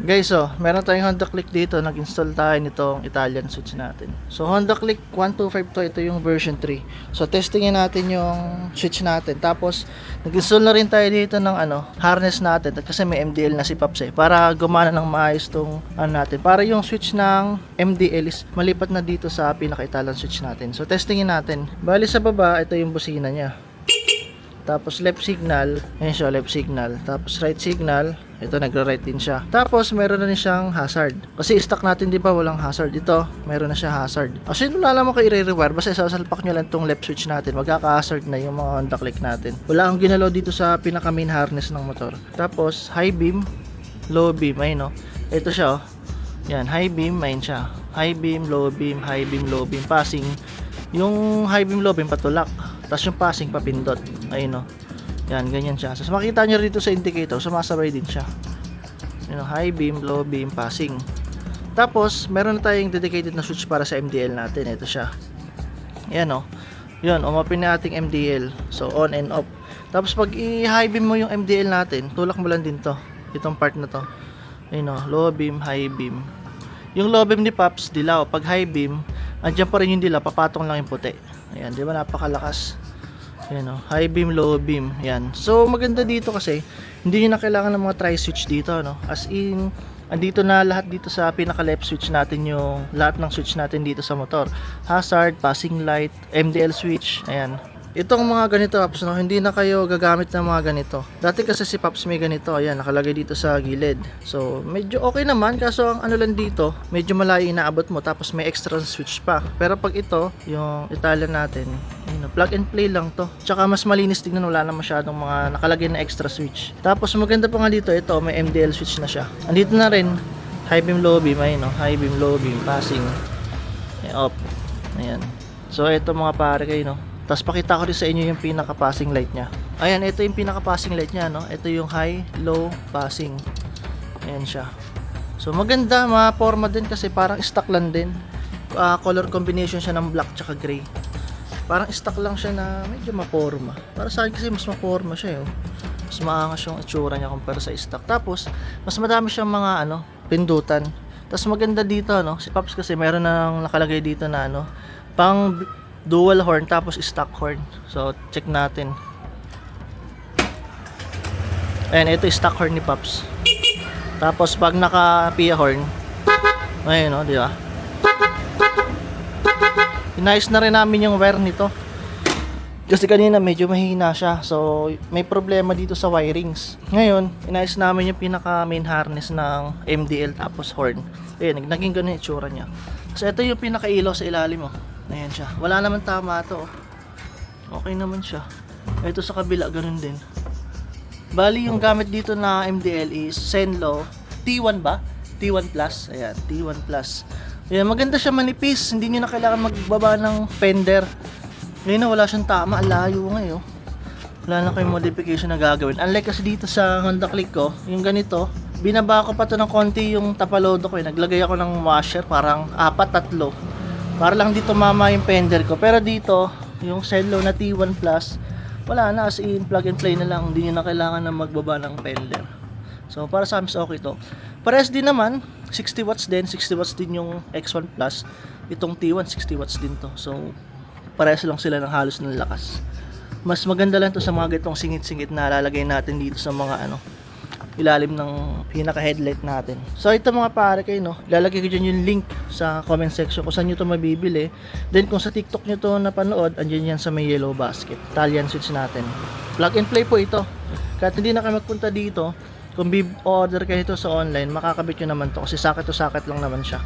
Guys, meron tayong Honda Click dito. Nag-install tayo nitong Italian switch natin. So, Honda Click 125 to. Ito yung version 3. So, testingin natin yung switch natin. Tapos, nag-install na rin tayo dito ng harness natin. Kasi may MDL na si Paps para gumana ng maayos tong natin. Para yung switch ng MDL is malipat na dito sa pinaka-Italian switch natin. So, testingin natin. Bali sa baba, ito yung busina niya. Tapos left signal, ayan siya, left signal. Tapos right signal, ito nagra-right din siya. Tapos meron na rin siyang hazard. Kasi stock natin, di ba, walang hazard. Ito, meron na siya hazard. Kasi wala naman kayo i-rewire, basta sasalpak nyo lang tong left switch natin, magkaka-hazard na yung mga Honda Click natin. Wala akong ginalaw dito sa pinaka main harness ng motor. Tapos high beam, low beam, ayun ito siya yan, high beam, ayun siya. High beam, low beam, high beam, low beam, passing. Yung high beam, low beam patulak. Tapos yung passing papindot. Ayun yan, ganyan siya. So makita nyo dito sa indicator, sumasabay din siya. High beam, low beam, passing. Tapos meron na tayong dedicated na switch para sa MDL natin. Ito siya. Ayan yun, umapin na ating MDL. So on and off. Tapos pag i-high beam mo yung MDL natin, tulak mo lang din to, itong part na to. Ayun low beam, high beam. Yung low beam ni Pops, dilaw. Pag high beam, andyan pa rin yung dilaw, papatong lang yung puti. Ayan, di ba, napakalakas. Ayan high beam, low beam. Ayan. So maganda dito kasi hindi niyo na kailangan ng mga tri-switch dito, As in, andito na lahat dito sa pinaka left switch natin, yung lahat ng switch natin dito sa motor. Hazard, passing light, MDL switch. Ayan. Itong mga ganito, Pops, hindi na kayo gagamit ng mga ganito. Dati kasi si Pops may ganito, ayan, nakalagay dito sa gilid. So, medyo okay naman, kaso ang lang dito, medyo malayo inaabot mo, tapos may extra switch pa. Pero pag ito, yung Italian natin, plug and play lang to. Tsaka mas malinis tignan, wala na masyadong mga nakalagay na extra switch. Tapos maganda pa nga dito, ito, may MDL switch na siya. Andito na rin, high beam, low beam, high beam, low beam, passing, off. Ayan. So, ito mga pare kayo, Tapos pakita ko rin sa inyo yung pinaka passing light nya. Ayan, ito yung pinaka passing light nya, Ito yung high, low, passing. Ayan siya. So maganda, ma-forma din kasi parang stock lang din. Color combination siya ng black tsaka gray. Parang stock lang siya na medyo ma-forma. Para sa akin kasi mas ma-forma siya, Mas maangas yung itsura niya kumpara sa stock. Tapos mas madami siyang mga pindutan. Tapos maganda dito, Si Pops kasi meron nang nakalagay dito na pang dual horn tapos stock horn. So check natin. Ayan, ito stock horn ni Pops. Tapos pag naka PIA horn, ayun di ba? Inayos na rin namin yung wire nito. Kasi kanina medyo mahina siya. So may problema dito sa wirings. Ngayon, inayos namin yung pinaka main harness ng MDL tapos horn. Ayun, naging ganun yung itsura niya. So ito yung pinaka ilaw sa ilalim Ayan siya. Wala naman tama to. Okay naman siya. Ito sa kabila, ganun din. Bali, yung gamit dito na MDL is Zenlo T1 ba? T1 Plus. Ayan, T1 Plus. Ayan, maganda siya, manipis. Hindi nyo na kailangan magbaba ng fender. Ngayon wala siyang tama. Layo ngayon. Wala na kayong modification na gagawin. Unlike kasi dito sa Honda Click ko, yung ganito, binaba ko pa to ng konti yung tapalodo ko. Naglagay ako ng washer, parang 4-3. Para lang dito mama yung fender ko. Pero dito, yung Zenlo na T1 Plus, wala na, as in plug and play na lang. Hindi nyo na kailangan na magbaba ng fender. So para sa amin okay to. Parehas din naman, 60 watts din. 60 watts din yung X1 Plus. Itong T1, 60 watts din to. So parehas lang sila ng halos ng lakas. Mas maganda lang to sa mga ganitong singit-singit na lalagay natin dito sa mga ilalim ng pinaka headlight natin. So ito mga pare kayo, lalagay ko dyan yung link sa comment section kung saan nyo ito mabibili. Then kung sa TikTok nyo to napanood, andyan yan sa may yellow basket. Italian switch natin. Plug and play po ito. Kahit hindi na kayo magpunta dito, kung order kayo ito sa online, makakabit nyo naman to kasi socket to socket lang naman siya.